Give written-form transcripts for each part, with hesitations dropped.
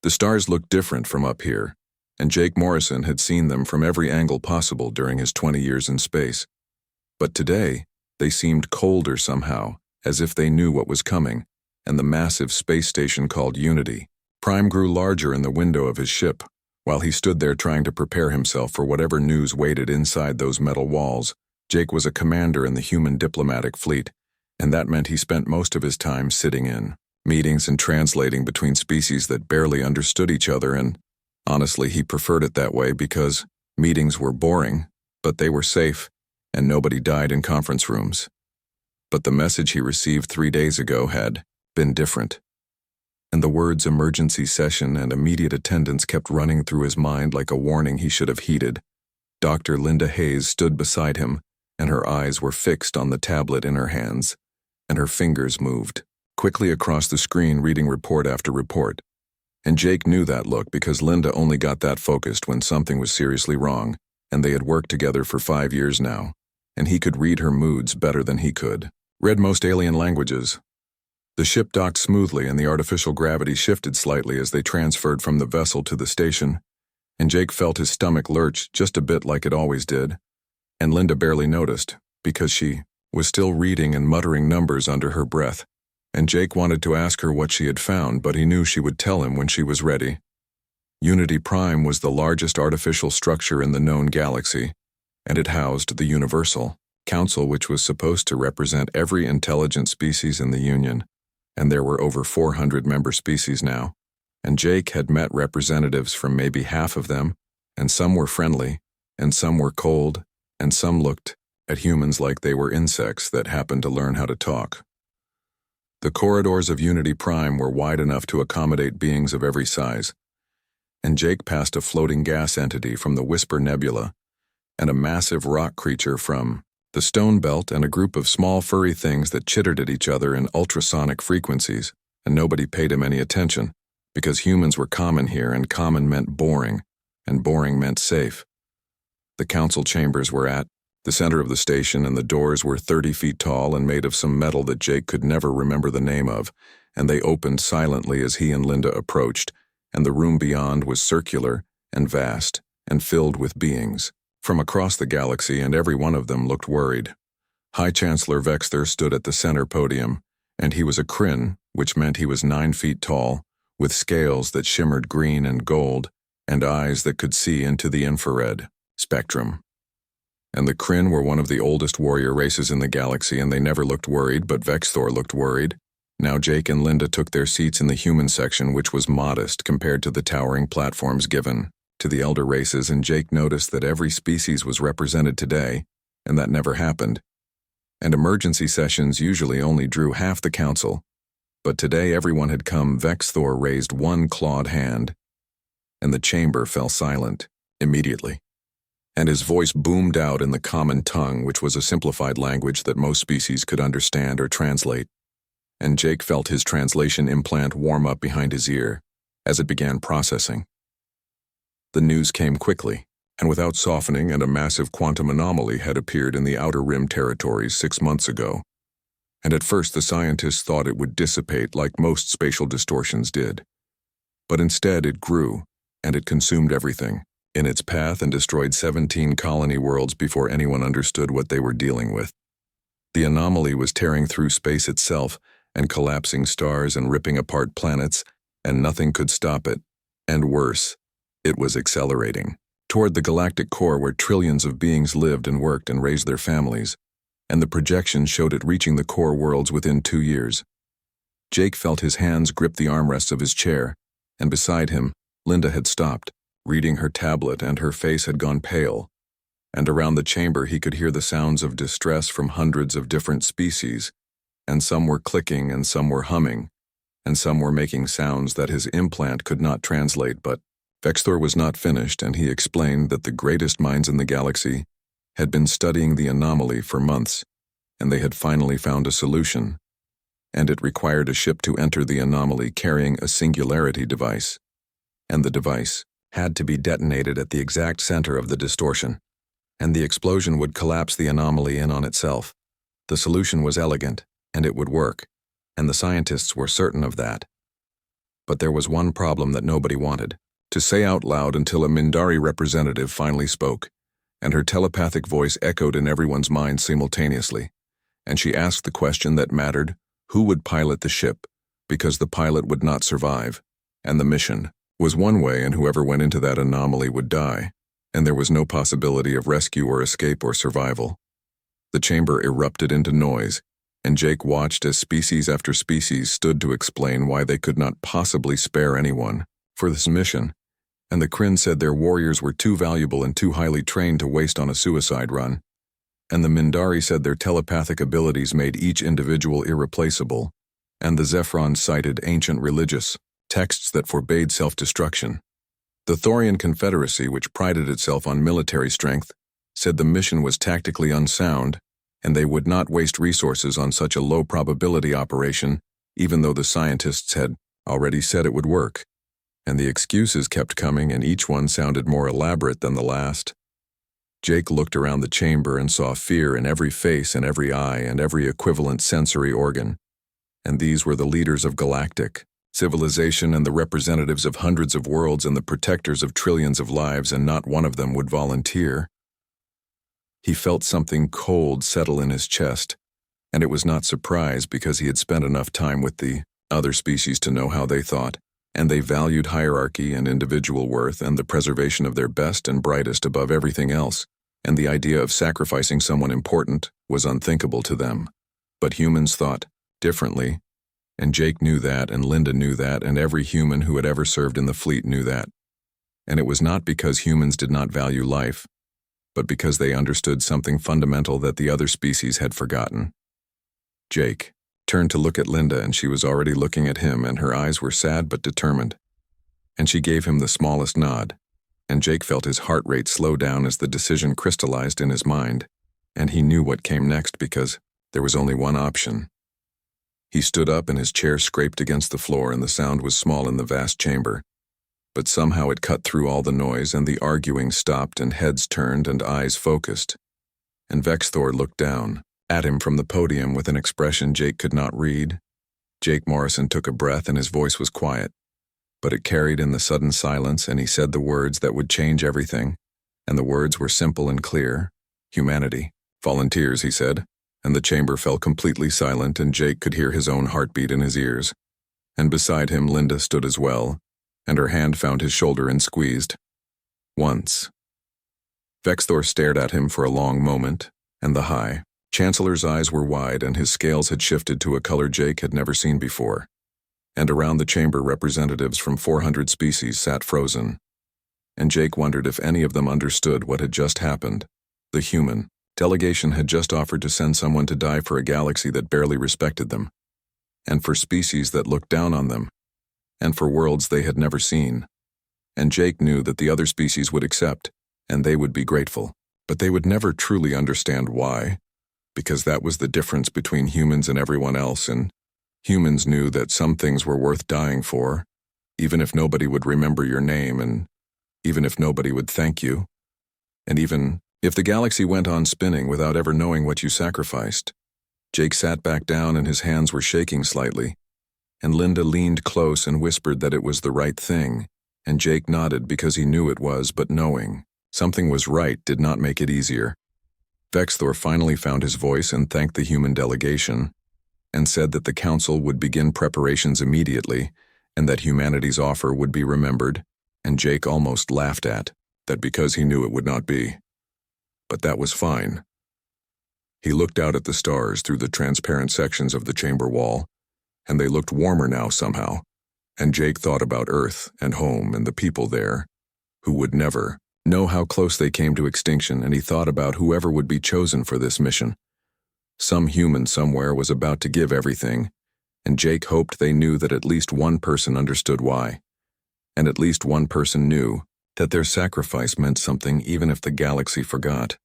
The stars looked different from up here, and Jake Morrison had seen them from every angle possible during his 20 years in space. But today, they seemed colder somehow, as if they knew what was coming, and the massive space station called Unity. Prime grew larger in the window of his ship, while he stood there trying to prepare himself for whatever news waited inside those metal walls. Jake was a commander in the human diplomatic fleet, and that meant he spent most of his time sitting in meetings and translating between species that barely understood each other, and honestly, he preferred it that way because meetings were boring, but they were safe, and nobody died in conference rooms. But the message he received 3 days ago had been different. And the words emergency session and immediate attendance kept running through his mind like a warning he should have heeded. Dr. Linda Hayes stood beside him, and her eyes were fixed on the tablet in her hands, and her fingers moved quickly across the screen reading report after report. And Jake knew that look because Linda only got that focused when something was seriously wrong, and they had worked together for 5 years now, and he could read her moods better than he could. Read most alien languages. The ship docked smoothly and the artificial gravity shifted slightly as they transferred from the vessel to the station, and Jake felt his stomach lurch just a bit like it always did, and Linda barely noticed because she was still reading and muttering numbers under her breath, and Jake wanted to ask her what she had found, but he knew she would tell him when she was ready. Unity Prime was the largest artificial structure in the known galaxy, and it housed the Universal Council, which was supposed to represent every intelligent species in the Union, and there were over 400 member species now, and Jake had met representatives from maybe half of them, and some were friendly, and some were cold, and some looked at humans like they were insects that happened to learn how to talk. The corridors of Unity Prime were wide enough to accommodate beings of every size, and Jake passed a floating gas entity from the Whisper Nebula, and a massive rock creature from the Stone Belt, and a group of small furry things that chittered at each other in ultrasonic frequencies, and nobody paid him any attention, because humans were common here, and common meant boring, and boring meant safe. The council chambers were at the center of the station, and the doors were 30 feet tall and made of some metal that Jake could never remember the name of, and they opened silently as he and Linda approached, and the room beyond was circular and vast and filled with beings from across the galaxy, and every one of them looked worried. High Chancellor Vexthor stood at the center podium, and he was a Kryn, which meant he was 9 feet tall, with scales that shimmered green and gold, and eyes that could see into the infrared spectrum. And the Kryn were one of the oldest warrior races in the galaxy, and they never looked worried, but Vexthor looked worried. Now Jake and Linda took their seats in the human section, which was modest compared to the towering platforms given to the elder races, and Jake noticed that every species was represented today, and that never happened. And emergency sessions usually only drew half the council, but today everyone had come. Vexthor raised one clawed hand, and the chamber fell silent immediately, and his voice boomed out in the common tongue, which was a simplified language that most species could understand or translate, and Jake felt his translation implant warm up behind his ear as it began processing. The news came quickly, and without softening, and a massive quantum anomaly had appeared in the Outer Rim territories 6 months ago, and at first the scientists thought it would dissipate like most spatial distortions did. But instead it grew, and it consumed everything in its path and destroyed 17 colony worlds before anyone understood what they were dealing with. The anomaly was tearing through space itself and collapsing stars and ripping apart planets, and nothing could stop it. And worse, it was accelerating toward the galactic core where trillions of beings lived and worked and raised their families, and the projections showed it reaching the core worlds within 2 years. Jake felt his hands grip the armrests of his chair, and beside him, Linda had stopped, reading her tablet, and her face had gone pale, and around the chamber he could hear the sounds of distress from hundreds of different species, and some were clicking and some were humming, and some were making sounds that his implant could not translate. But Vexthor was not finished, and he explained that the greatest minds in the galaxy had been studying the anomaly for months, and they had finally found a solution, and it required a ship to enter the anomaly carrying a singularity device, and the device had to be detonated at the exact center of the distortion, and the explosion would collapse the anomaly in on itself. The solution was elegant, and it would work, and the scientists were certain of that. But there was one problem that nobody wanted to say out loud until a Mindari representative finally spoke, and her telepathic voice echoed in everyone's mind simultaneously. And she asked the question that mattered: who would pilot the ship, because the pilot would not survive, and the mission was one way, and whoever went into that anomaly would die, and there was no possibility of rescue or escape or survival. The chamber erupted into noise, and Jake watched as species after species stood to explain why they could not possibly spare anyone for this mission, and the Kryn said their warriors were too valuable and too highly trained to waste on a suicide run, and the Mindari said their telepathic abilities made each individual irreplaceable, and the Zephrons cited ancient religious texts that forbade self-destruction. The Thorian Confederacy, which prided itself on military strength, said the mission was tactically unsound, and they would not waste resources on such a low-probability operation, even though the scientists had already said it would work. And the excuses kept coming, and each one sounded more elaborate than the last. Jake looked around the chamber and saw fear in every face and every eye and every equivalent sensory organ. And these were the leaders of galactic civilization and the representatives of hundreds of worlds and the protectors of trillions of lives, and not one of them would volunteer. He felt something cold settle in his chest, and it was not surprise, because he had spent enough time with the other species to know how they thought, and they valued hierarchy and individual worth and the preservation of their best and brightest above everything else, and the idea of sacrificing someone important was unthinkable to them. But humans thought differently, and Jake knew that, and Linda knew that, and every human who had ever served in the fleet knew that. And it was not because humans did not value life, but because they understood something fundamental that the other species had forgotten. Jake turned to look at Linda, and she was already looking at him, and her eyes were sad but determined. And she gave him the smallest nod, and Jake felt his heart rate slow down as the decision crystallized in his mind, and he knew what came next, because there was only one option. He stood up, and his chair scraped against the floor, and the sound was small in the vast chamber. But somehow it cut through all the noise, and the arguing stopped, and heads turned, and eyes focused. And Vexthor looked down at him from the podium with an expression Jake could not read. Jake Morrison took a breath, and his voice was quiet, but it carried in the sudden silence, and he said the words that would change everything, and the words were simple and clear. Humanity. Volunteers, he said, and the chamber fell completely silent, and Jake could hear his own heartbeat in his ears. And beside him Linda stood as well, and her hand found his shoulder and squeezed. Once. Vexthor stared at him for a long moment, and the High Chancellor's eyes were wide, and his scales had shifted to a color Jake had never seen before. And around the chamber representatives from 400 species sat frozen. And Jake wondered if any of them understood what had just happened. The human delegation had just offered to send someone to die for a galaxy that barely respected them, and for species that looked down on them, and for worlds they had never seen. And Jake knew that the other species would accept, and they would be grateful, but they would never truly understand why, because that was the difference between humans and everyone else, and humans knew that some things were worth dying for, even if nobody would remember your name, and even if nobody would thank you, and even if the galaxy went on spinning without ever knowing what you sacrificed. Jake sat back down, and his hands were shaking slightly, and Linda leaned close and whispered that it was the right thing, and Jake nodded because he knew it was, but knowing something was right did not make it easier. Vexthor finally found his voice and thanked the human delegation, and said that the council would begin preparations immediately, and that humanity's offer would be remembered, and Jake almost laughed at that because he knew it would not be. But that was fine. He looked out at the stars through the transparent sections of the chamber wall, and they looked warmer now somehow, and Jake thought about Earth and home and the people there, who would never know how close they came to extinction, and he thought about whoever would be chosen for this mission. Some human somewhere was about to give everything, and Jake hoped they knew that at least one person understood why, and at least one person knew that their sacrifice meant something even if the galaxy forgot.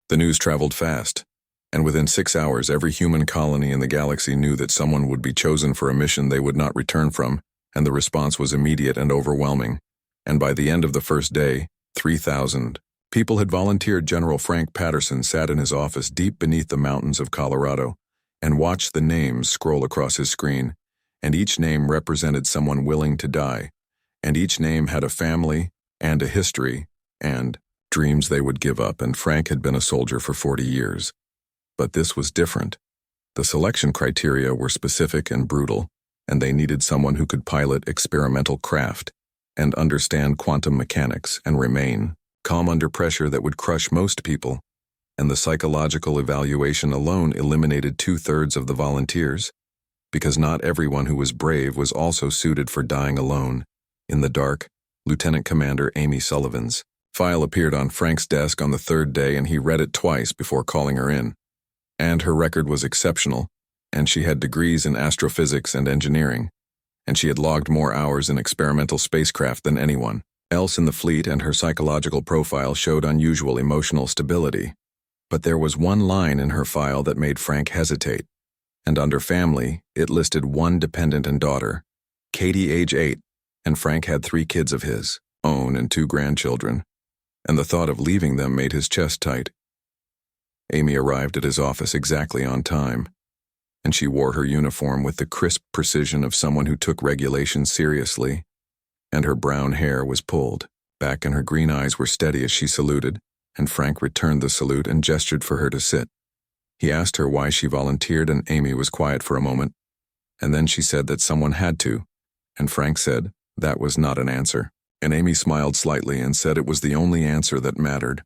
The news traveled fast, and within 6 hours every human colony in the galaxy knew that someone would be chosen for a mission they would not return from, and the response was immediate and overwhelming. And by the end of the first day, 3,000 people had volunteered. General Frank Patterson sat in his office deep beneath the mountains of Colorado and watched the names scroll across his screen, and each name represented someone willing to die, and each name had a family and a history and dreams they would give up, and Frank had been a soldier for 40 years. But this was different. The selection criteria were specific and brutal, and they needed someone who could pilot experimental craft and understand quantum mechanics and remain calm under pressure that would crush most people, and the psychological evaluation alone eliminated 2/3 of the volunteers, because not everyone who was brave was also suited for dying alone. In the dark, Lieutenant Commander Amy Sullivan's file appeared on Frank's desk on the 3rd day, and he read it twice before calling her in. And her record was exceptional, and she had degrees in astrophysics and engineering, and she had logged more hours in experimental spacecraft than anyone else in the fleet, and her psychological profile showed unusual emotional stability. But there was one line in her file that made Frank hesitate, and under family, it listed one dependent and daughter, Katie, age 8, and Frank had 3 kids of his own and 2 grandchildren, and the thought of leaving them made his chest tight. Amy arrived at his office exactly on time, and she wore her uniform with the crisp precision of someone who took regulations seriously, and her brown hair was pulled back and her green eyes were steady as she saluted, and Frank returned the salute and gestured for her to sit. He asked her why she volunteered, and Amy was quiet for a moment, and then she said that someone had to, and Frank said that was not an answer, and Amy smiled slightly and said it was the only answer that mattered.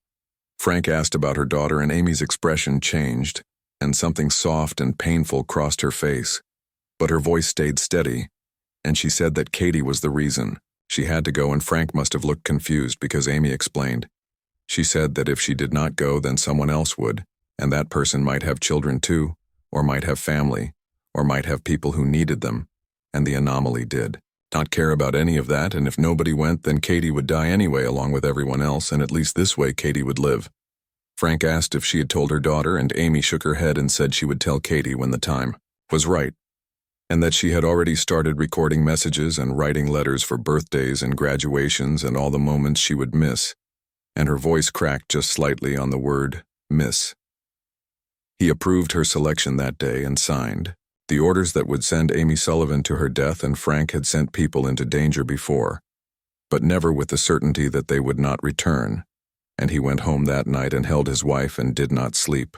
Frank asked about her daughter, and Amy's expression changed, and something soft and painful crossed her face, but her voice stayed steady, and she said that Katie was the reason. She had to go, and Frank must have looked confused because Amy explained. She said that if she did not go, then someone else would, and that person might have children too, or might have family, or might have people who needed them, and the anomaly did not care about any of that, and if nobody went, then Katie would die anyway along with everyone else, and at least this way Katie would live. Frank asked if she had told her daughter, and Amy shook her head and said she would tell Katie when the time was right, and that she had already started recording messages and writing letters for birthdays and graduations and all the moments she would miss, and her voice cracked just slightly on the word miss. He approved her selection that day and signed the orders that would send Amy Sullivan to her death, and Frank had sent people into danger before, but never with the certainty that they would not return, and he went home that night and held his wife and did not sleep.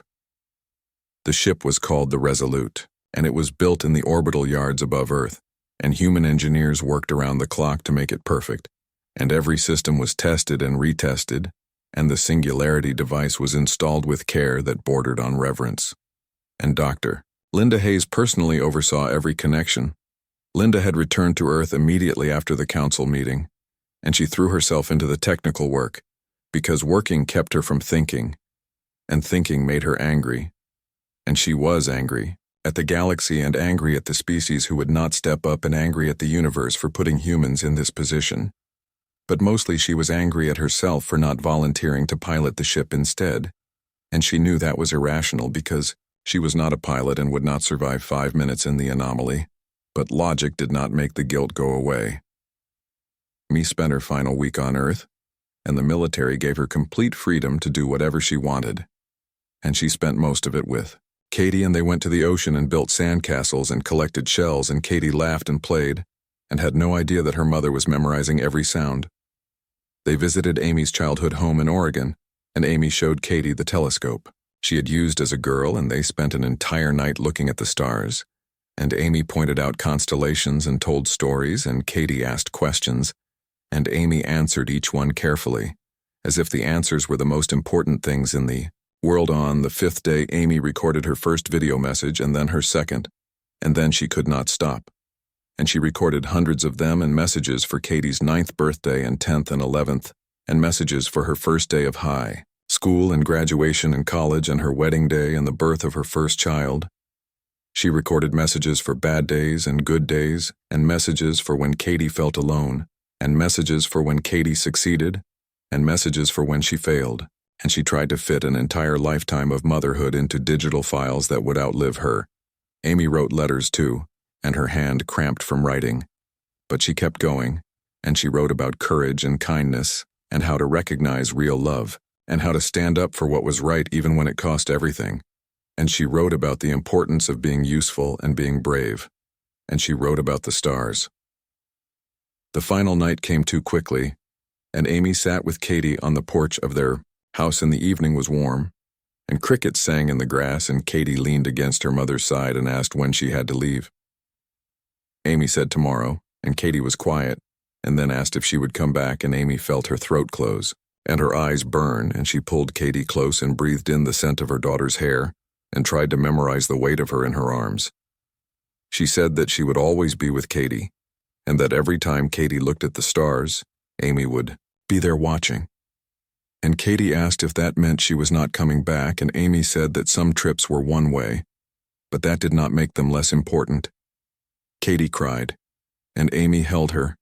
The ship was called the Resolute, and it was built in the orbital yards above Earth, and human engineers worked around the clock to make it perfect, and every system was tested and retested, and the Singularity device was installed with care that bordered on reverence. And Dr. Linda Hayes personally oversaw every connection. Linda had returned to Earth immediately after the council meeting, and she threw herself into the technical work, because working kept her from thinking, and thinking made her angry. And she was angry at the galaxy and angry at the species who would not step up, and angry at the universe for putting humans in this position. But mostly she was angry at herself for not volunteering to pilot the ship instead, and she knew that was irrational because she was not a pilot and would not survive 5 minutes in the anomaly, but logic did not make the guilt go away. Amy spent her final week on Earth, and the military gave her complete freedom to do whatever she wanted, and she spent most of it with Katie, and they went to the ocean and built sandcastles and collected shells, and Katie laughed and played, and had no idea that her mother was memorizing every sound. They visited Amy's childhood home in Oregon, and Amy showed Katie the telescope she had used as a girl, and they spent an entire night looking at the stars, and Amy pointed out constellations and told stories, and Katie asked questions, and Amy answered each one carefully, as if the answers were the most important things in the world. On the 5th day, Amy recorded her first video message and then her second, and then she could not stop. And she recorded hundreds of them, and messages for Katie's 9th birthday and 10th and 11th, and messages for her first day of high school and graduation and college and her wedding day and the birth of her first child. She recorded messages for bad days and good days, and messages for when Katie felt alone, and messages for when Katie succeeded, and messages for when she failed, and she tried to fit an entire lifetime of motherhood into digital files that would outlive her. Amy wrote letters too, and her hand cramped from writing. But she kept going, and she wrote about courage and kindness, and how to recognize real love, and how to stand up for what was right even when it cost everything. And she wrote about the importance of being useful and being brave. and she wrote about the stars. The final night came too quickly, and Amy sat with Katie on the porch of their house, and the evening was warm, and crickets sang in the grass, and Katie leaned against her mother's side and asked when she had to leave. Amy said tomorrow, and Katie was quiet, and then asked if she would come back, and Amy felt her throat close and her eyes burn, and she pulled Katie close and breathed in the scent of her daughter's hair and tried to memorize the weight of her in her arms. She said that she would always be with Katie, and that every time Katie looked at the stars, Amy would be there watching. And Katie asked if that meant she was not coming back, and Amy said that some trips were one way, but that did not make them less important. Katie cried, and Amy held her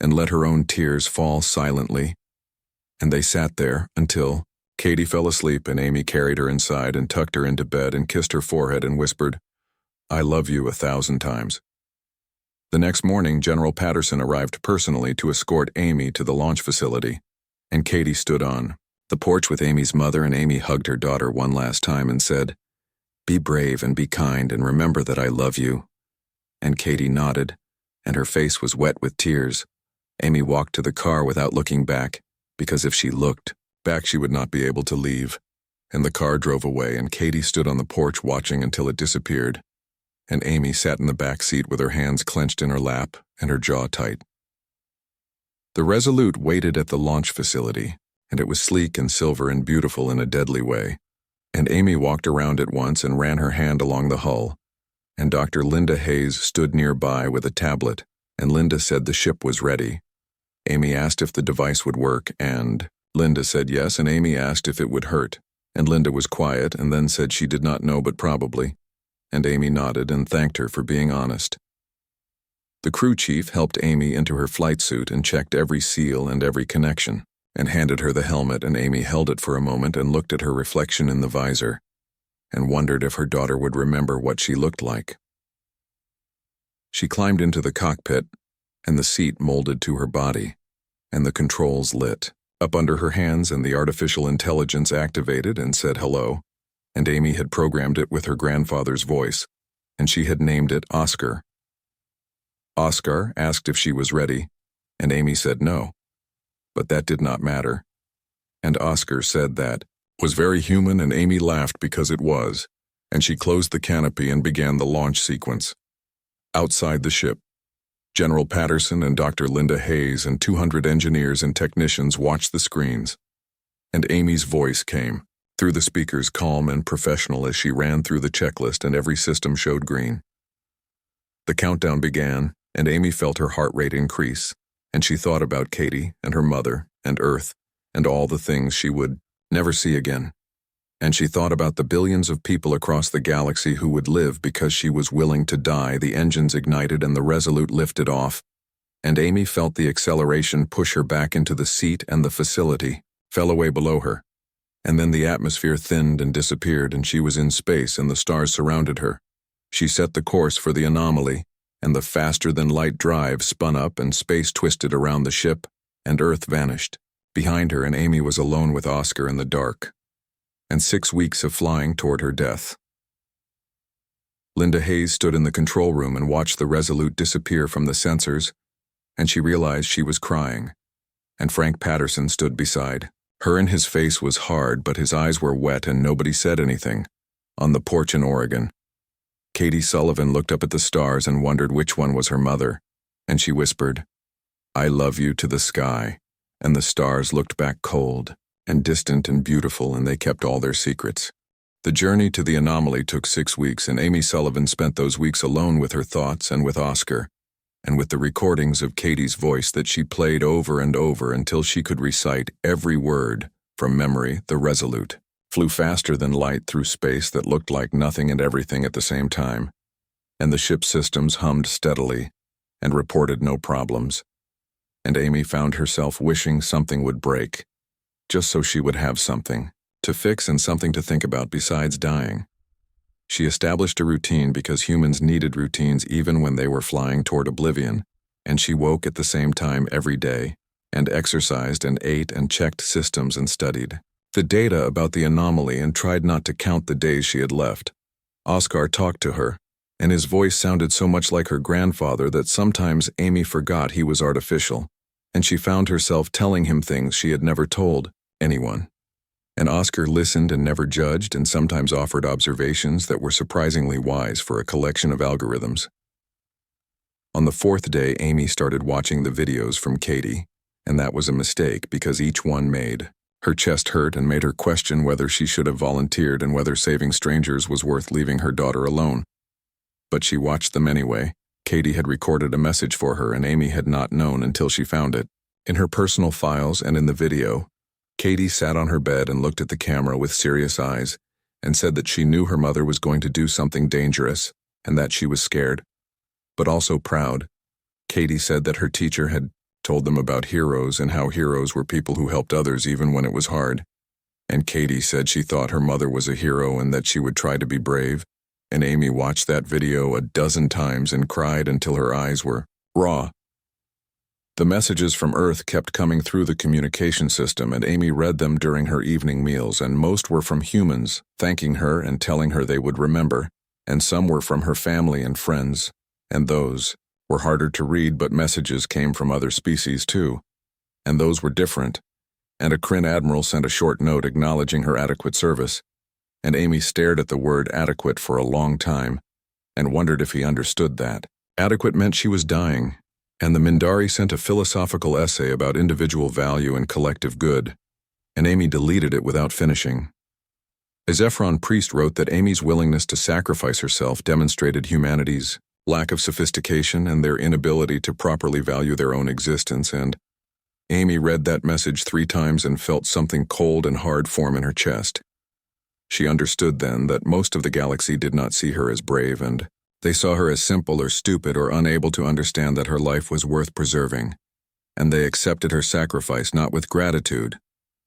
and let her own tears fall silently, and they sat there until Katie fell asleep, and Amy carried her inside and tucked her into bed and kissed her forehead and whispered, "I love you 1,000 times." The next morning, General Patterson arrived personally to escort Amy to the launch facility, and Katie stood on the porch with Amy's mother, and Amy hugged her daughter one last time and said, "Be brave and be kind and remember that I love you." And Katie nodded, and her face was wet with tears. Amy walked to the car without looking back, because if she looked back she would not be able to leave. And the car drove away, and Katie stood on the porch watching until it disappeared, and Amy sat in the back seat with her hands clenched in her lap and her jaw tight. The Resolute waited at the launch facility, and it was sleek and silver and beautiful in a deadly way. And Amy walked around it once and ran her hand along the hull, and Dr. Linda Hayes stood nearby with a tablet, and Linda said the ship was ready. Amy asked if the device would work, and Linda said yes, and Amy asked if it would hurt, and Linda was quiet and then said she did not know but probably, and Amy nodded and thanked her for being honest. The crew chief helped Amy into her flight suit and checked every seal and every connection, and handed her the helmet, and Amy held it for a moment and looked at her reflection in the visor, and wondered if her daughter would remember what she looked like. She climbed into the cockpit, and the seat molded to her body, and the controls lit up under her hands, and the artificial intelligence activated and said hello, and Amy had programmed it with her grandfather's voice, and she had named it Oscar. Oscar asked if she was ready, and Amy said no, but that did not matter, and Oscar said that was very human, and Amy laughed because it was, and she closed the canopy and began the launch sequence. Outside the ship, General Patterson and Dr. Linda Hayes and 200 engineers and technicians watched the screens, and Amy's voice came through the speakers, calm and professional, as she ran through the checklist, and every system showed green. The countdown began, and Amy felt her heart rate increase, and she thought about Katie and her mother and Earth and all the things she would never see again. And she thought about the billions of people across the galaxy who would live because she was willing to die. The engines ignited and the Resolute lifted off, and Amy felt the acceleration push her back into the seat, and the facility fell away below her. And then the atmosphere thinned and disappeared, and she was in space, and the stars surrounded her. She set the course for the anomaly, and the faster-than-light drive spun up, and space twisted around the ship, and Earth vanished behind her, and Amy was alone with Oscar in the dark, and 6 weeks of flying toward her death. Linda Hayes stood in the control room and watched the Resolute disappear from the sensors, and she realized she was crying, and Frank Patterson stood beside her, and his face was hard, but his eyes were wet, and nobody said anything. On the porch in Oregon, Katie Sullivan looked up at the stars and wondered which one was her mother, and she whispered, "I love you," to the sky, and the stars looked back cold and distant and beautiful, and they kept all their secrets. The journey to the anomaly took 6 weeks, and Amy Sullivan spent those weeks alone with her thoughts and with Oscar, and with the recordings of Katie's voice that she played over and over until she could recite every word from memory. The Resolute flew faster than light through space that looked like nothing and everything at the same time, and the ship's systems hummed steadily and reported no problems, and Amy found herself wishing something would break, just so she would have something to fix and something to think about besides dying. She established a routine because humans needed routines even when they were flying toward oblivion, and she woke at the same time every day, and exercised and ate and checked systems and studied the data about the anomaly and tried not to count the days she had left. Oscar talked to her, and his voice sounded so much like her grandfather that sometimes Amy forgot he was artificial, and she found herself telling him things she had never told anyone. And Oscar listened and never judged, and sometimes offered observations that were surprisingly wise for a collection of algorithms. On the fourth day, Amy started watching the videos from Katie, and that was a mistake because each one made her chest hurt and made her question whether she should have volunteered and whether saving strangers was worth leaving her daughter alone. But she watched them anyway. Katie had recorded a message for her, and Amy had not known until she found it. In her personal files and in the video, Katie sat on her bed and looked at the camera with serious eyes and said that she knew her mother was going to do something dangerous and that she was scared, but also proud. Katie said that her teacher had told them about heroes and how heroes were people who helped others even when it was hard. And Katie said she thought her mother was a hero and that she would try to be brave. And Amy watched that video a dozen times and cried until her eyes were raw. The messages from Earth kept coming through the communication system, and Amy read them during her evening meals, and most were from humans, thanking her and telling her they would remember, and some were from her family and friends, and those were harder to read, but messages came from other species too, and those were different, and a Kryn admiral sent a short note acknowledging her adequate service, and Amy stared at the word adequate for a long time, and wondered if he understood that. Adequate meant she was dying, and the Mindari sent a philosophical essay about individual value and collective good, and Amy deleted it without finishing. A Zephyron priest wrote that Amy's willingness to sacrifice herself demonstrated humanity's lack of sophistication and their inability to properly value their own existence, and Amy read that message 3 times and felt something cold and hard form in her chest. She understood then that most of the galaxy did not see her as brave, and they saw her as simple or stupid or unable to understand that her life was worth preserving, and they accepted her sacrifice not with gratitude,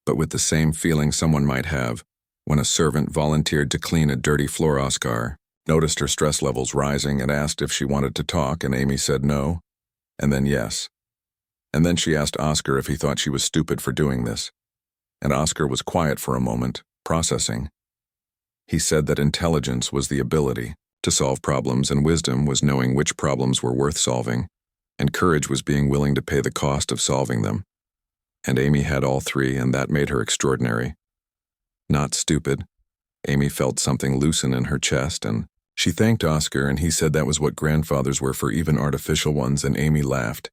but with the same feeling someone might have when a servant volunteered to clean a dirty floor. Oscar noticed her stress levels rising and asked if she wanted to talk, and Amy said no, and then yes. And then she asked Oscar if he thought she was stupid for doing this, and Oscar was quiet for a moment, processing. He said that intelligence was the ability to solve problems, and wisdom was knowing which problems were worth solving, and courage was being willing to pay the cost of solving them. And Amy had all 3, and that made her extraordinary. Not stupid. Amy felt something loosen in her chest, and she thanked Oscar, and he said that was what grandfathers were for even artificial ones, and Amy laughed.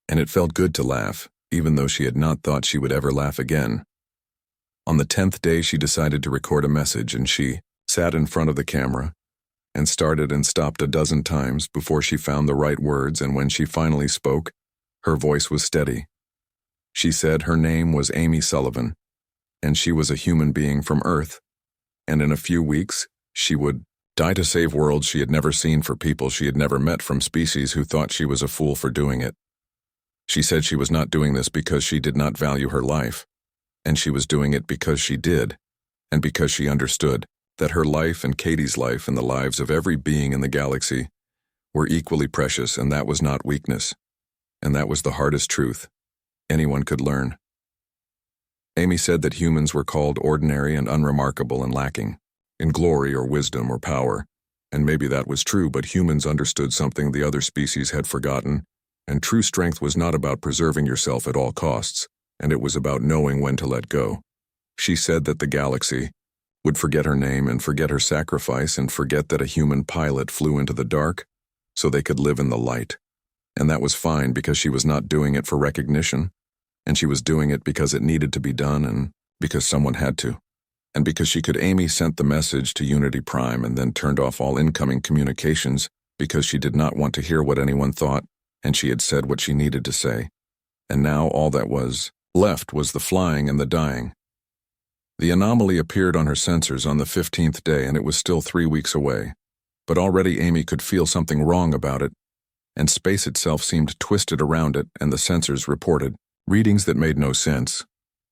And it felt good to laugh, even though she had not thought she would ever laugh again. On the 10th day, she decided to record a message, and she sat in front of the camera and started and stopped a dozen times before she found the right words, and when she finally spoke, her voice was steady. She said her name was Amy Sullivan, and she was a human being from Earth, and in a few weeks, she would die to save worlds she had never seen for people she had never met from species who thought she was a fool for doing it. She said she was not doing this because she did not value her life, and she was doing it because she did, and because she understood that her life and Katie's life and the lives of every being in the galaxy were equally precious, and that was not weakness, and that was the hardest truth anyone could learn. Amy said that humans were called ordinary and unremarkable and lacking in glory or wisdom or power, and maybe that was true, but humans understood something the other species had forgotten, and true strength was not about preserving yourself at all costs, and it was about knowing when to let go. She said that the galaxy would forget her name and forget her sacrifice and forget that a human pilot flew into the dark so they could live in the light. And that was fine because she was not doing it for recognition, and she was doing it because it needed to be done and because someone had to. And because she could. Amy sent the message to Unity Prime and then turned off all incoming communications because she did not want to hear what anyone thought, and she had said what she needed to say. And now all that was left was the flying and the dying. The anomaly appeared on her sensors on the 15th day, and it was still 3 weeks away. But already Amy could feel something wrong about it, and space itself seemed twisted around it, and the sensors reported readings that made no sense.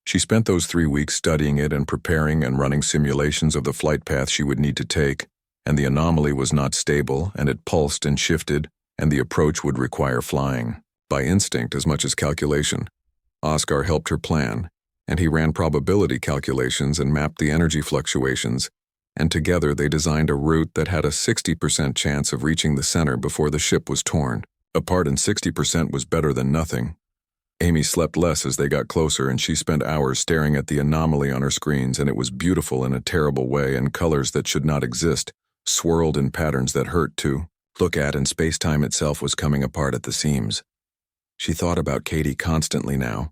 She spent those 3 weeks studying it and preparing and running simulations of the flight path she would need to take, and the anomaly was not stable, and it pulsed and shifted, and the approach would require flying, by instinct as much as calculation. Oscar helped her plan, and he ran probability calculations and mapped the energy fluctuations, and together they designed a route that had a 60% chance of reaching the center before the ship was torn apart, and 60% was better than nothing. Amy slept less as they got closer, and she spent hours staring at the anomaly on her screens, and it was beautiful in a terrible way, and colors that should not exist, swirled in patterns that hurt to look at, and space-time itself was coming apart at the seams. She thought about Katie constantly now,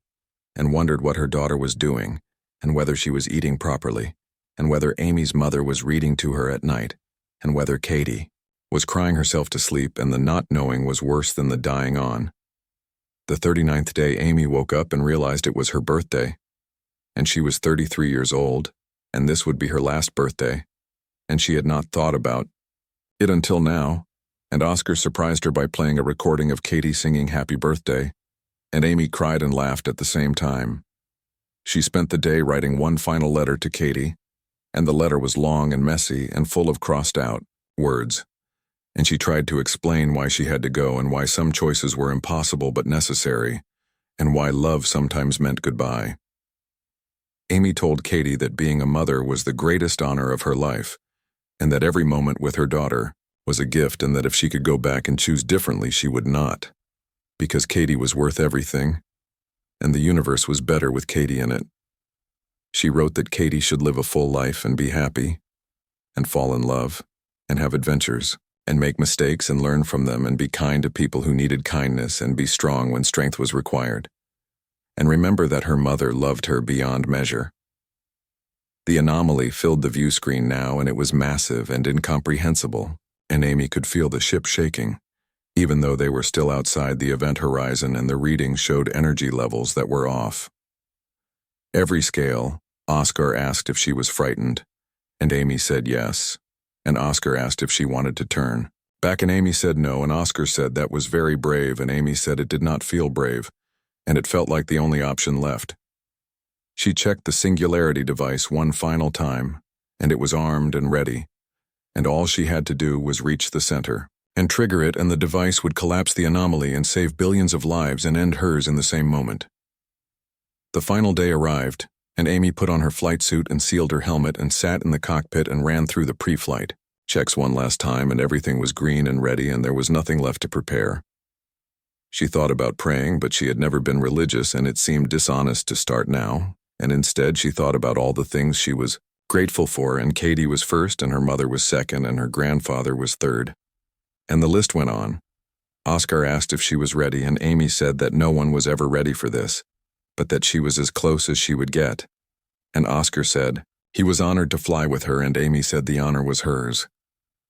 and wondered what her daughter was doing, and whether she was eating properly, and whether Amy's mother was reading to her at night, and whether Katie was crying herself to sleep, and the not knowing was worse than the dying on. The 39th day, Amy woke up and realized it was her birthday, and she was 33 years old, and this would be her last birthday, and she had not thought about it until now, and Oscar surprised her by playing a recording of Katie singing Happy Birthday, and Amy cried and laughed at the same time. She spent the day writing one final letter to Katie, and the letter was long and messy and full of crossed-out words, and she tried to explain why she had to go and why some choices were impossible but necessary, and why love sometimes meant goodbye. Amy told Katie that being a mother was the greatest honor of her life, and that every moment with her daughter was a gift, and that if she could go back and choose differently, she would not, because Katie was worth everything, and the universe was better with Katie in it. She wrote that Katie should live a full life and be happy, and fall in love, and have adventures, and make mistakes and learn from them, and be kind to people who needed kindness, and be strong when strength was required. And remember that her mother loved her beyond measure. The anomaly filled the view screen now, and it was massive and incomprehensible, and Amy could feel the ship shaking, even though they were still outside the event horizon, and the readings showed energy levels that were off. Every scale, Oscar asked if she was frightened, and Amy said yes, and Oscar asked if she wanted to turn back, and Amy said no, and Oscar said that was very brave, and Amy said it did not feel brave, and it felt like the only option left. She checked the singularity device one final time, and it was armed and ready, and all she had to do was reach the center and trigger it, and the device would collapse the anomaly and save billions of lives and end hers in the same moment. The final day arrived, and Amy put on her flight suit and sealed her helmet and sat in the cockpit and ran through the pre-flight checks one last time, and everything was green and ready, and there was nothing left to prepare. She thought about praying, but she had never been religious, and it seemed dishonest to start now, and instead she thought about all the things she was grateful for, and Katie was first, and her mother was second, and her grandfather was third. And the list went on. Oscar asked if she was ready, and Amy said that no one was ever ready for this, but that she was as close as she would get. And Oscar said he was honored to fly with her, and Amy said the honor was hers.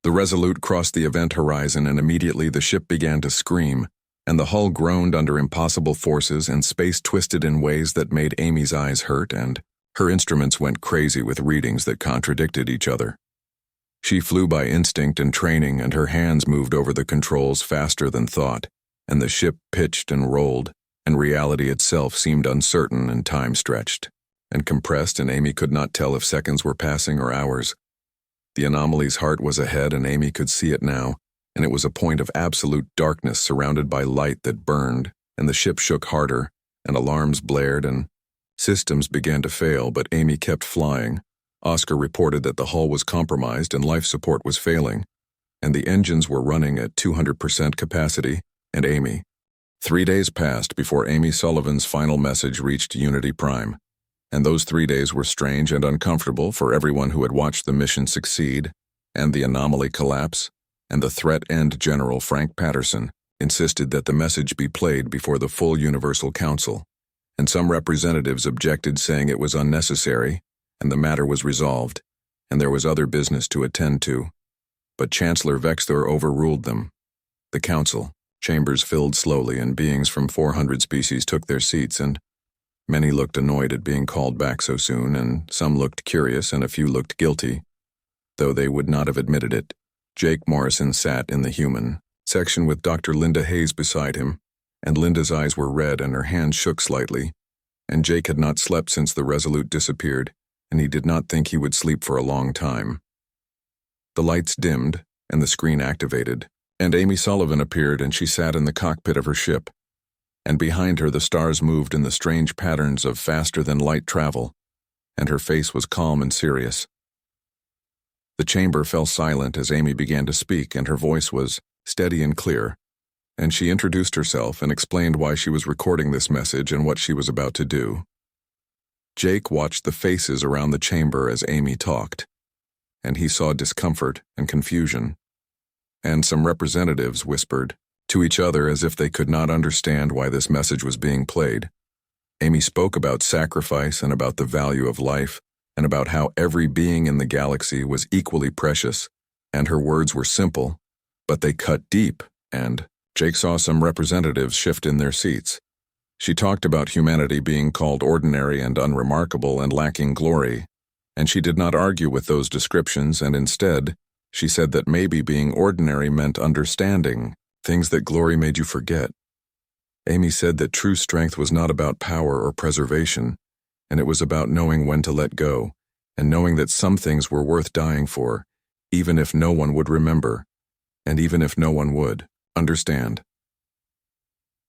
The Resolute crossed the event horizon, and immediately the ship began to scream, and the hull groaned under impossible forces, and space twisted in ways that made Amy's eyes hurt, and her instruments went crazy with readings that contradicted each other. She flew by instinct and training, and her hands moved over the controls faster than thought, and the ship pitched and rolled, and reality itself seemed uncertain and time stretched and compressed, and Amy could not tell if seconds were passing or hours. The anomaly's heart was ahead, and Amy could see it now, and it was a point of absolute darkness surrounded by light that burned, and the ship shook harder, and alarms blared, and systems began to fail, but Amy kept flying. Oscar reported that the hull was compromised and life support was failing, and the engines were running at 200% capacity, and Amy. 3 days passed before Amy Sullivan's final message reached Unity Prime, and those 3 days were strange and uncomfortable for everyone who had watched the mission succeed, and the anomaly collapse, and the threat end General Frank Patterson insisted that the message be played before the full Universal Council, and some representatives objected, saying it was unnecessary, and the matter was resolved, and there was other business to attend to. But Chancellor Vexthor overruled them. The council chambers filled slowly, and beings from 400 species took their seats, and many looked annoyed at being called back so soon, and some looked curious, and a few looked guilty, though they would not have admitted it. Jake Morrison sat in the human section with Dr. Linda Hayes beside him, and Linda's eyes were red and her hands shook slightly, and Jake had not slept since the Resolute disappeared, and he did not think he would sleep for a long time. The lights dimmed, and the screen activated, and Amy Sullivan appeared, and she sat in the cockpit of her ship, and behind her the stars moved in the strange patterns of faster-than-light travel, and her face was calm and serious. The chamber fell silent as Amy began to speak, and her voice was steady and clear, and she introduced herself and explained why she was recording this message and what she was about to do. Jake watched the faces around the chamber as Amy talked, and he saw discomfort and confusion, and some representatives whispered to each other as if they could not understand why this message was being played. Amy spoke about sacrifice and about the value of life, and about how every being in the galaxy was equally precious, and her words were simple, but they cut deep, and Jake saw some representatives shift in their seats. She talked about humanity being called ordinary and unremarkable and lacking glory, and she did not argue with those descriptions, and instead, she said that maybe being ordinary meant understanding, things that glory made you forget. Amy said that true strength was not about power or preservation, and it was about knowing when to let go, and knowing that some things were worth dying for, even if no one would remember, and even if no one would understand.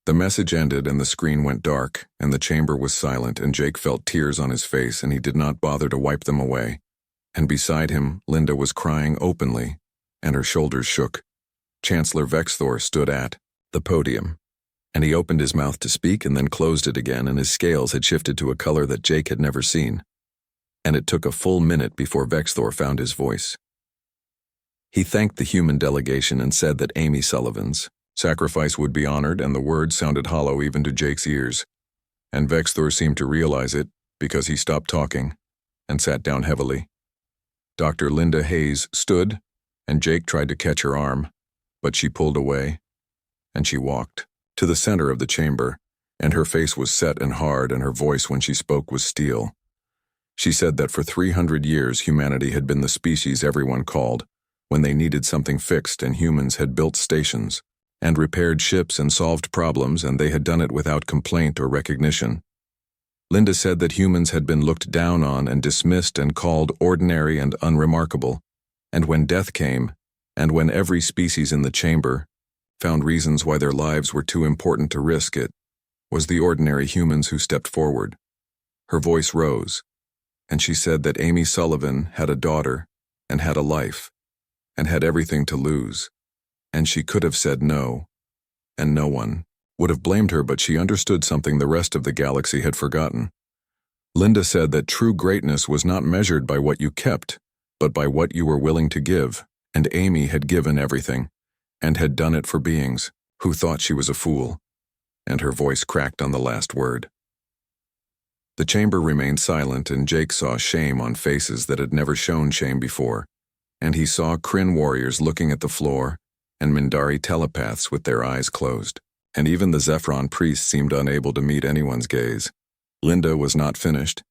The message ended and the screen went dark, and the chamber was silent, and Jake felt tears on his face, and he did not bother to wipe them away. And beside him, Linda was crying openly, and her shoulders shook. Chancellor Vexthor stood at the podium, and he opened his mouth to speak and then closed it again, and his scales had shifted to a color that Jake had never seen. And it took a full minute before Vexthor found his voice. He thanked the human delegation and said that Amy Sullivan's sacrifice would be honored, and the words sounded hollow even to Jake's ears. And Vexthor seemed to realize it, because he stopped talking and sat down heavily. Dr. Linda Hayes stood, and Jake tried to catch her arm, but she pulled away, and she walked to the center of the chamber, and her face was set and hard, and her voice when she spoke was steel. She said that for 300 years humanity had been the species everyone called when they needed something fixed, and humans had built stations and repaired ships and solved problems, and they had done it without complaint or recognition. Linda said that humans had been looked down on and dismissed and called ordinary and unremarkable, and when death came, and when every species in the chamber found reasons why their lives were too important to risk it, was the ordinary humans who stepped forward. Her voice rose, and she said that Amy Sullivan had a daughter and had a life and had everything to lose, and she could have said no, and no one would have blamed her, but she understood something the rest of the galaxy had forgotten. Linda said that true greatness was not measured by what you kept, but by what you were willing to give, and Amy had given everything, and had done it for beings who thought she was a fool, and her voice cracked on the last word. The chamber remained silent, and Jake saw shame on faces that had never shown shame before, and he saw Kryn warriors looking at the floor, and Mindari telepaths with their eyes closed, and even the Zephyron priest seemed unable to meet anyone's gaze. Linda was not finished,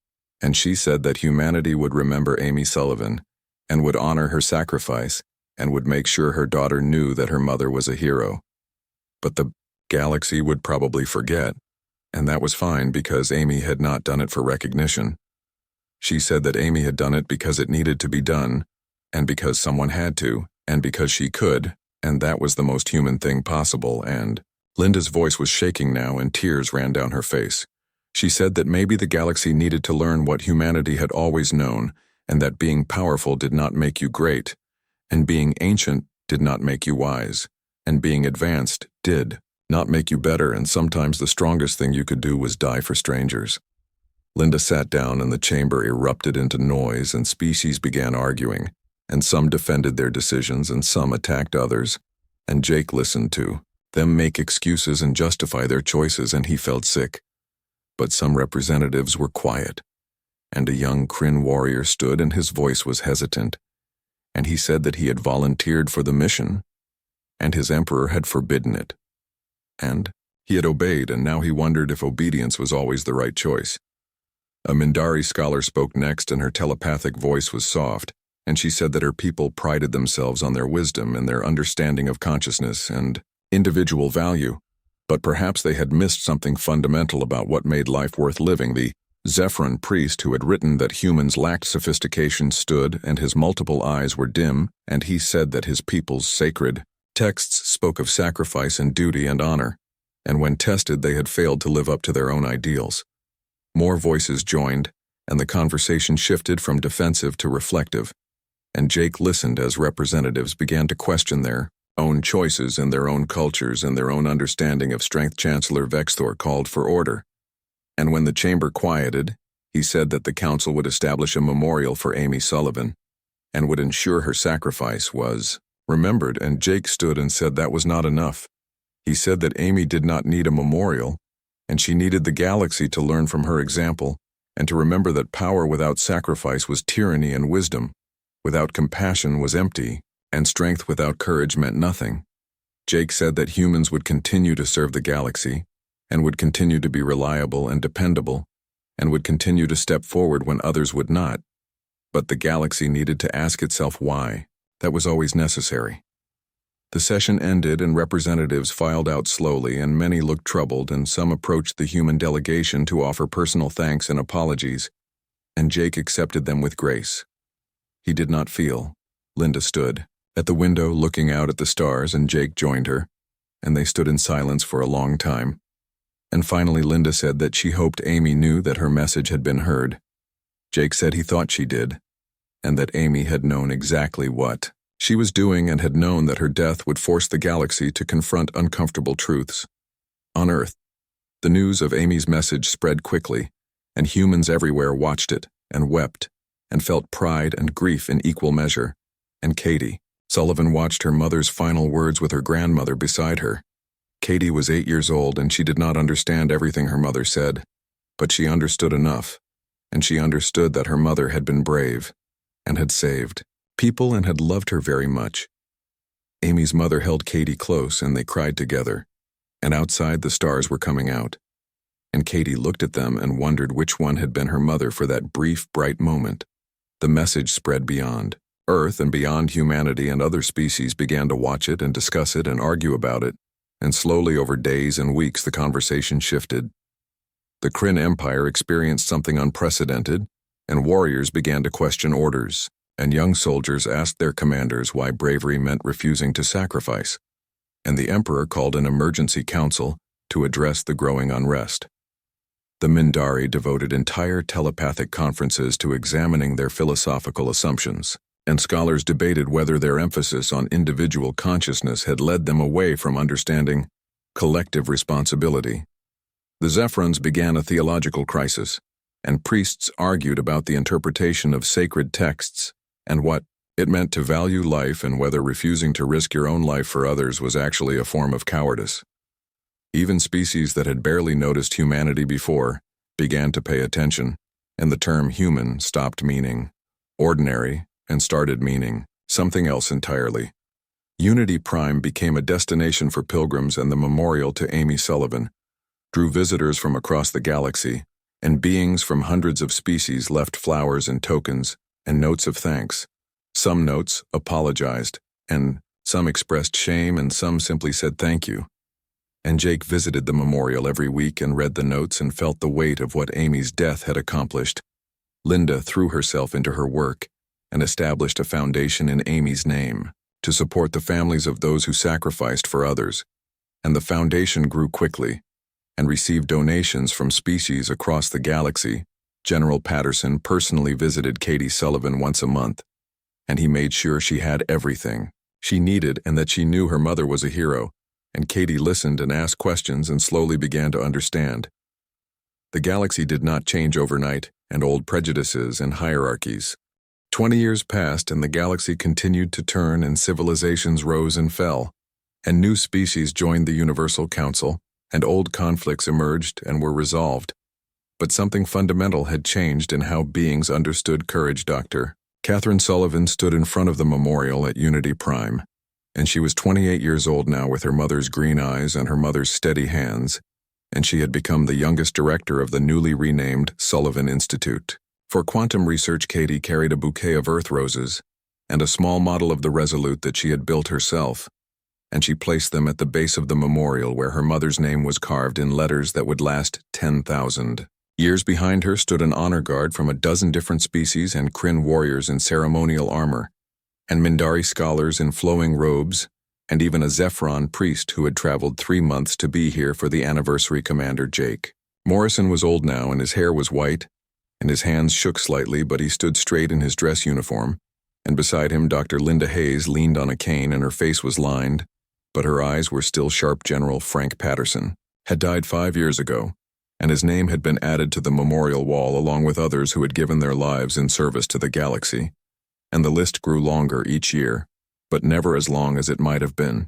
and she said that humanity would remember Amy Sullivan, and would honor her sacrifice, and would make sure her daughter knew that her mother was a hero. But the galaxy would probably forget, and that was fine because Amy had not done it for recognition. She said that Amy had done it because it needed to be done, and because someone had to, and because she could, and that was the most human thing possible, and Linda's voice was shaking now and tears ran down her face. She said that maybe the galaxy needed to learn what humanity had always known, and that being powerful did not make you great, and being ancient did not make you wise, and being advanced did not make you better, and sometimes the strongest thing you could do was die for strangers. Linda sat down and the chamber erupted into noise, and species began arguing, and some defended their decisions and some attacked others, and Jake listened to them make excuses and justify their choices, and he felt sick. But some representatives were quiet, and a young Kryn warrior stood and his voice was hesitant, and he said that he had volunteered for the mission, and his emperor had forbidden it. And he had obeyed, and now he wondered if obedience was always the right choice. A Mindari scholar spoke next, and her telepathic voice was soft, and she said that her people prided themselves on their wisdom and their understanding of consciousness and individual value, but perhaps they had missed something fundamental about what made life worth living. The Zephyron priest who had written that humans lacked sophistication stood, and his multiple eyes were dim, and he said that his people's sacred texts spoke of sacrifice and duty and honor, and when tested they had failed to live up to their own ideals. More voices joined, and the conversation shifted from defensive to reflective, and Jake listened as representatives began to question their own choices and their own cultures and their own understanding of strength. Chancellor Vexthor called for order, and when the chamber quieted, he said that the council would establish a memorial for Amy Sullivan and would ensure her sacrifice was remembered, and Jake stood and said that was not enough. He said that Amy did not need a memorial, and she needed the galaxy to learn from her example and to remember that power without sacrifice was tyranny and wisdom without compassion was empty, and strength without courage meant nothing. Jake said that humans would continue to serve the galaxy and would continue to be reliable and dependable and would continue to step forward when others would not. But the galaxy needed to ask itself why. That was always necessary. The session ended and representatives filed out slowly, and many looked troubled, and some approached the human delegation to offer personal thanks and apologies, and Jake accepted them with grace. He did not feel. Linda stood at the window looking out at the stars, and Jake joined her, and they stood in silence for a long time. And finally Linda said that she hoped Amy knew that her message had been heard. Jake said he thought she did, and that Amy had known exactly what she was doing and had known that her death would force the galaxy to confront uncomfortable truths. On Earth, the news of Amy's message spread quickly, and humans everywhere watched it and wept and felt pride and grief in equal measure. And Katie Sullivan watched her mother's final words with her grandmother beside her. Katie was 8 years old, and she did not understand everything her mother said, but she understood enough, and she understood that her mother had been brave and had saved people and had loved her very much. Amy's mother held Katie close, and they cried together, and outside the stars were coming out, and Katie looked at them and wondered which one had been her mother for that brief, bright moment. The message spread beyond Earth and beyond humanity, and other species began to watch it and discuss it and argue about it, and slowly over days and weeks the conversation shifted. The Kryn Empire experienced something unprecedented, and warriors began to question orders, and young soldiers asked their commanders why bravery meant refusing to sacrifice, and the Emperor called an emergency council to address the growing unrest. The Mindari devoted entire telepathic conferences to examining their philosophical assumptions, and scholars debated whether their emphasis on individual consciousness had led them away from understanding collective responsibility. The Zephrons began a theological crisis, and priests argued about the interpretation of sacred texts and what it meant to value life, and whether refusing to risk your own life for others was actually a form of cowardice. Even species that had barely noticed humanity before began to pay attention, and the term human stopped meaning ordinary and started meaning something else entirely. Unity Prime became a destination for pilgrims, and the memorial to Amy Sullivan drew visitors from across the galaxy, and beings from hundreds of species left flowers and tokens and notes of thanks. Some notes apologized, and some expressed shame, and some simply said thank you. And Jake visited the memorial every week and read the notes and felt the weight of what Amy's death had accomplished. Linda threw herself into her work and established a foundation in Amy's name to support the families of those who sacrificed for others, and the foundation grew quickly and received donations from species across the galaxy. General Patterson personally visited Katie Sullivan once a month, and he made sure she had everything she needed and that she knew her mother was a hero, and Katie listened and asked questions and slowly began to understand. The galaxy did not change overnight, and old prejudices and hierarchies. 20 years passed, and the galaxy continued to turn, and civilizations rose and fell, and new species joined the Universal Council, and old conflicts emerged and were resolved. But something fundamental had changed in how beings understood courage. Dr. Catherine Sullivan stood in front of the memorial at Unity Prime, and she was 28 years old now, with her mother's green eyes and her mother's steady hands, and she had become the youngest director of the newly renamed Sullivan Institute. For quantum research, Katie carried a bouquet of earth roses and a small model of the Resolute that she had built herself, and she placed them at the base of the memorial where her mother's name was carved in letters that would last 10,000 years. Behind her stood an honor guard from a dozen different species, and Kryn warriors in ceremonial armor, and Mindari scholars in flowing robes, and even a Zephron priest who had traveled 3 months to be here for the anniversary. Commander Jake Morrison was old now, and his hair was white, and his hands shook slightly, but he stood straight in his dress uniform, and beside him Dr. Linda Hayes leaned on a cane and her face was lined, but her eyes were still sharp. General Frank Patterson had died 5 years ago, and his name had been added to the memorial wall along with others who had given their lives in service to the galaxy, and the list grew longer each year, but never as long as it might have been.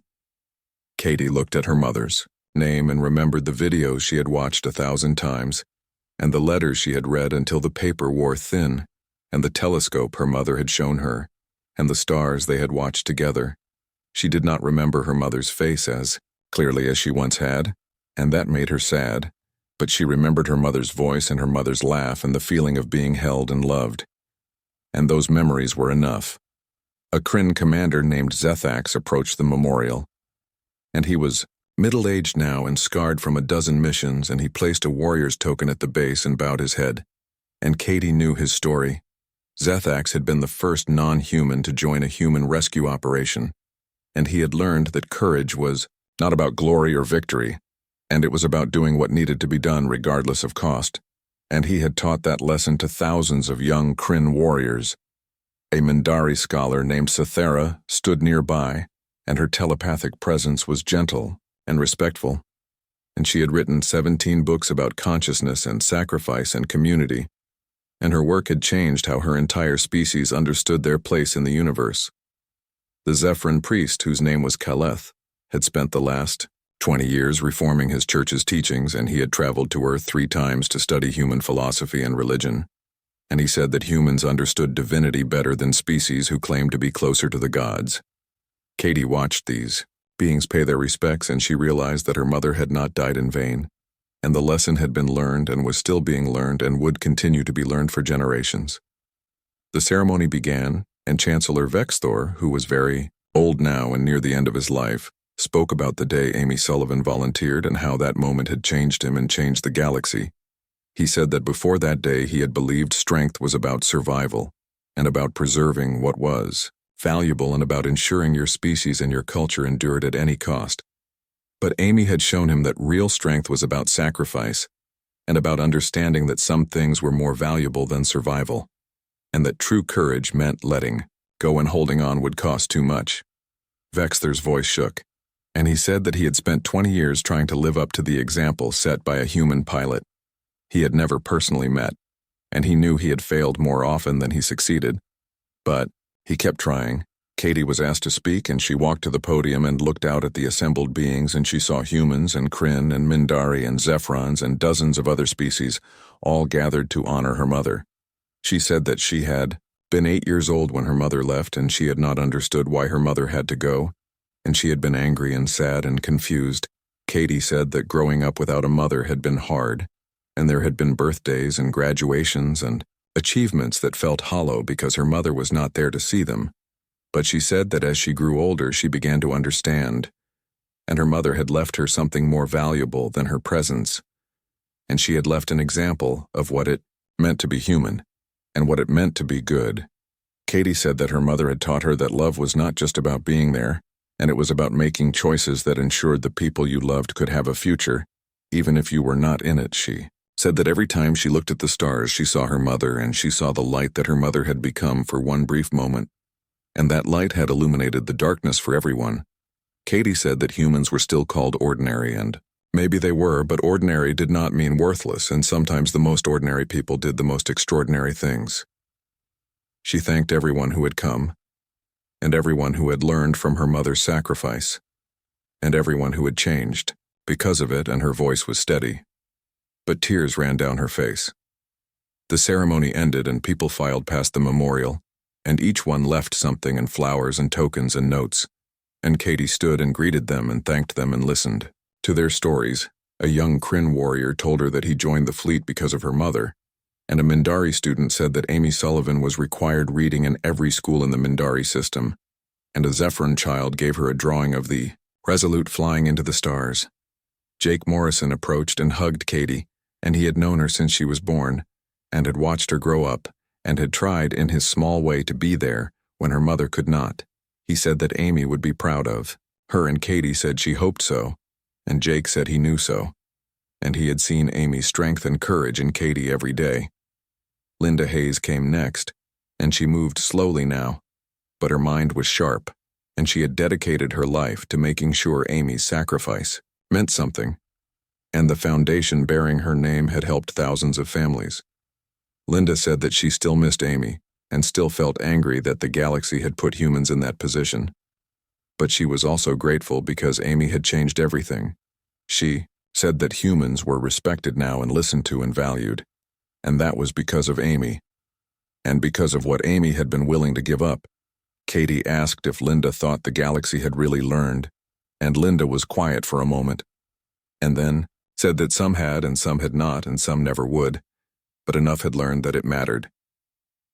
Katie looked at her mother's name and remembered the videos she had watched 1,000 times, and the letters she had read until the paper wore thin, and the telescope her mother had shown her, and the stars they had watched together. She did not remember her mother's face as clearly as she once had, and that made her sad, but she remembered her mother's voice and her mother's laugh and the feeling of being held and loved. And those memories were enough. A Kryn commander named Zethax approached the memorial, and he was middle-aged now and scarred from a dozen missions, and he placed a warrior's token at the base and bowed his head. And Katie knew his story. Zethax had been the first non-human to join a human rescue operation, and he had learned that courage was not about glory or victory, and it was about doing what needed to be done regardless of cost, and he had taught that lesson to thousands of young Kryn warriors. A Mindari scholar named Cythera stood nearby, and her telepathic presence was gentle and respectful, and she had written 17 books about consciousness and sacrifice and community, and her work had changed how her entire species understood their place in the universe. The Zephyrin priest, whose name was Kaleth, had spent the last 20 years reforming his church's teachings, and he had traveled to Earth 3 times to study human philosophy and religion, and he said that humans understood divinity better than species who claimed to be closer to the gods. Katie watched these beings pay their respects, and she realized that her mother had not died in vain, and the lesson had been learned and was still being learned and would continue to be learned for generations. The ceremony began, and Chancellor Vexthor, who was very old now and near the end of his life, spoke about the day Amy Sullivan volunteered and how that moment had changed him and changed the galaxy. He said that before that day he had believed strength was about survival and about preserving what was valuable and about ensuring your species and your culture endured at any cost. But Amy had shown him that real strength was about sacrifice and about understanding that some things were more valuable than survival, and that true courage meant letting go and holding on would cost too much. Vexthor's voice shook, and he said that he had spent 20 years trying to live up to the example set by a human pilot he had never personally met, and he knew he had failed more often than he succeeded. But he kept trying. Katie was asked to speak, and she walked to the podium and looked out at the assembled beings, and she saw humans and Kryn and Mindari and Zephrons and dozens of other species, all gathered to honor her mother. She said that she had been 8 years old when her mother left, and she had not understood why her mother had to go, and she had been angry and sad and confused. Katie said that growing up without a mother had been hard, and there had been birthdays and graduations and achievements that felt hollow because her mother was not there to see them. But she said that as she grew older, she began to understand, and her mother had left her something more valuable than her presence, and she had left an example of what it meant to be human and what it meant to be good. Katie said that her mother had taught her that love was not just about being there, and it was about making choices that ensured the people you loved could have a future, even if you were not in it. She said that every time she looked at the stars, she saw her mother, and she saw the light that her mother had become for one brief moment, and that light had illuminated the darkness for everyone. Katie said that humans were still called ordinary, and maybe they were, but ordinary did not mean worthless, and sometimes the most ordinary people did the most extraordinary things. She thanked everyone who had come, and everyone who had learned from her mother's sacrifice, and everyone who had changed because of it, and her voice was steady, but tears ran down her face. The ceremony ended, and people filed past the memorial, and each one left something, and flowers and tokens and notes, and Katie stood and greeted them and thanked them and listened to their stories. A young Kryn warrior told her that he joined the fleet because of her mother, and a Mindari student said that Amy Sullivan was required reading in every school in the Mindari system, and a Zephyrin child gave her a drawing of the Resolute flying into the stars. Jake Morrison approached and hugged Katie, and he had known her since she was born, and had watched her grow up, and had tried in his small way to be there when her mother could not. He said that Amy would be proud of her, and Katie said she hoped so, and Jake said he knew so, and he had seen Amy's strength and courage in Katie every day. Linda Hayes came next, and she moved slowly now, but her mind was sharp, and she had dedicated her life to making sure Amy's sacrifice meant something, and the foundation bearing her name had helped thousands of families. Linda said that she still missed Amy, and still felt angry that the galaxy had put humans in that position. But she was also grateful because Amy had changed everything. She said that humans were respected now and listened to and valued, and that was because of Amy. And because of what Amy had been willing to give up. Katie asked if Linda thought the galaxy had really learned, and Linda was quiet for a moment, and then said that some had and some had not and some never would, but enough had learned that it mattered.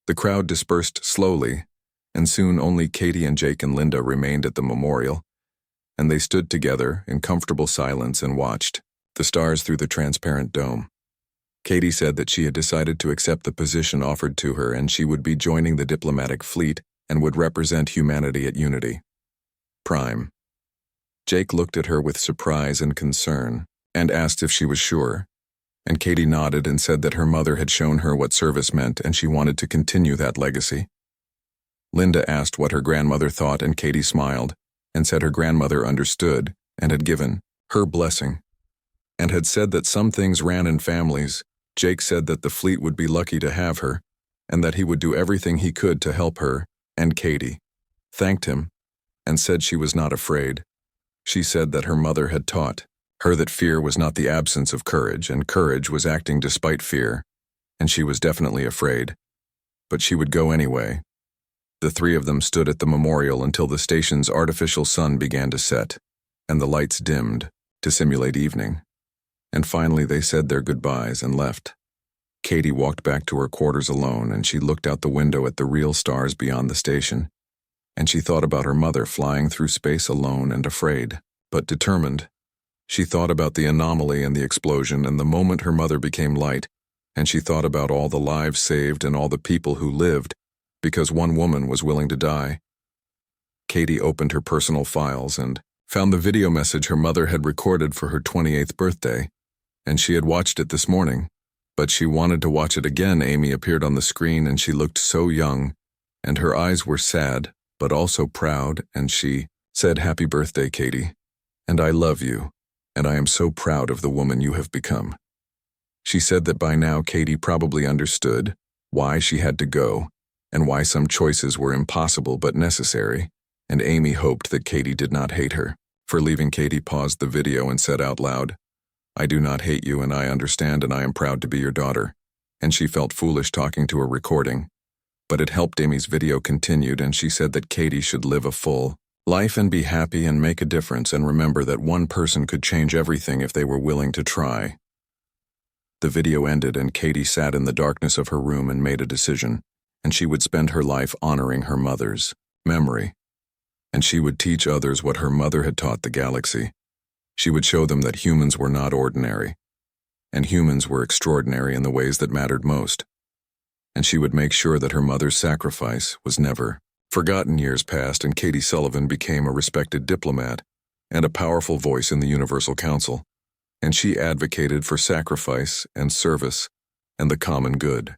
The crowd dispersed slowly, and soon only Katie and Jake and Linda remained at the memorial, and they stood together in comfortable silence and watched the stars through the transparent dome. Katie said that she had decided to accept the position offered to her and she would be joining the diplomatic fleet and would represent humanity at Unity Prime. Jake looked at her with surprise and concern and asked if she was sure, and Katie nodded and said that her mother had shown her what service meant and she wanted to continue that legacy. Linda asked what her grandmother thought and Katie smiled and said her grandmother understood and had given her blessing and had said that some things ran in families. Jake said that the fleet would be lucky to have her and that he would do everything he could to help her, and Katie thanked him and said she was not afraid. She said that her mother had taught her that fear was not the absence of courage and courage was acting despite fear, and she was definitely afraid. But she would go anyway. The three of them stood at the memorial until the station's artificial sun began to set, and the lights dimmed to simulate evening. And finally they said their goodbyes and left. Katie walked back to her quarters alone and she looked out the window at the real stars beyond the station. And she thought about her mother flying through space alone and afraid, but determined. She thought about the anomaly and the explosion and the moment her mother became light, and she thought about all the lives saved and all the people who lived because one woman was willing to die. Katie opened her personal files and found the video message her mother had recorded for her 28th birthday, and she had watched it this morning. But she wanted to watch it again. Amy appeared on the screen and she looked so young, and her eyes were sad, but also proud, and she said, "Happy birthday, Katie, and I love you, and I am so proud of the woman you have become." She said that by now Katie probably understood why she had to go, and why some choices were impossible but necessary, and Amy hoped that Katie did not hate her for leaving. Katie paused the video and said out loud, "I do not hate you and I understand and I am proud to be your daughter," and she felt foolish talking to a recording. But it helped. Amy's video continued and she said that Katie should live a full life and be happy and make a difference and remember that one person could change everything if they were willing to try. The video ended and Katie sat in the darkness of her room and made a decision, and she would spend her life honoring her mother's memory. And she would teach others what her mother had taught the galaxy. She would show them that humans were not ordinary, and humans were extraordinary in the ways that mattered most. And she would make sure that her mother's sacrifice was never forgotten. Years passed and Katie Sullivan became a respected diplomat and a powerful voice in the Universal Council, and she advocated for sacrifice and service and the common good.